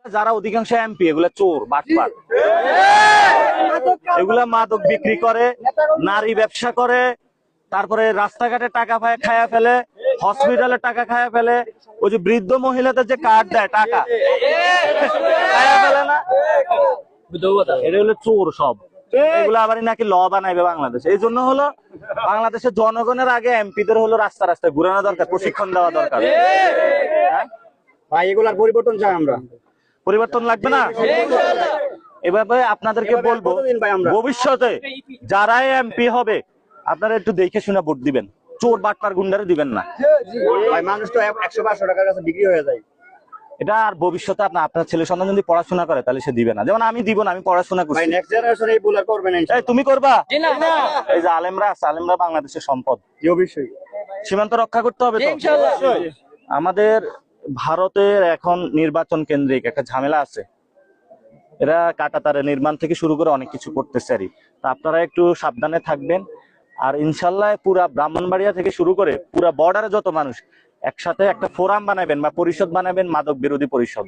যারা অধিকাংশ এমপি এগুলা চোর বাটপার, এগুলা মাদক বিক্রি করে, নারী ব্যবসা করে, তারপরে রাস্তাঘাটে টাকা খায়া ফেলে, হসপিটালে টাকা খায়া ফেলে, ওই যে বৃদ্ধ মহিলাদের যে কার্ড দেয় টাকা খায়া ফেলে না, এটা হলো চোর সব। এগুলো আবার নাকি ল বানাইবে বাংলাদেশে। এই জন্য হলো বাংলাদেশের জনগণের আগে এমপিদের হলো রাস্তা রাস্তায় ঘুরানো দরকার, প্রশিক্ষণ দেওয়া দরকার। ভাই এগুলার পরিবর্তন চাই আমরা। পরিবর্তন লাগবে না? এভাবে আপনাদেরকে বলবো, ভবিষ্যতে যারাই এমপি হবে আপনারা একটু দেখে শুনে ভোট দিবেন, চোর বাটপার গুন্ডারে দিবেন না। ভাই মানুষ তো 100-500 টাকার কাছে বিক্রি হয়ে যায়। এটা আর ভবিষ্যতে আপনার ছেলে সন্তান যদি পড়াশোনা করে তাহলে সে দিবে না। যেমন আমি দিব না, আমি পড়াশোনা করছি। ভাই নেক্সট জেনারেশন এই ভুল আর করবে না এই তুমি করবা? এই যে আলেমরা আছে, আলেমরা বাংলাদেশের সম্পদ। অবশ্যই সীমান্ত রক্ষা করতে হবে তো। আমাদের ভারতের এখন নির্বাচন কেন্দ্রিক একটা ঝামেলা আছে, এরা কাঁটাতারে নির্মাণ থেকে শুরু করে অনেক কিছু করতেছে আর তা আপনারা একটু সাবধানে থাকবেন। আর ইনশাল্লাহ পুরা ব্রাহ্মণবাড়িয়া থেকে শুরু করে পুরা বর্ডারে যত মানুষ একসাথে একটা ফোরাম বানাবেন বা পরিষদ বানাবেন, মাদক বিরোধী পরিষদ।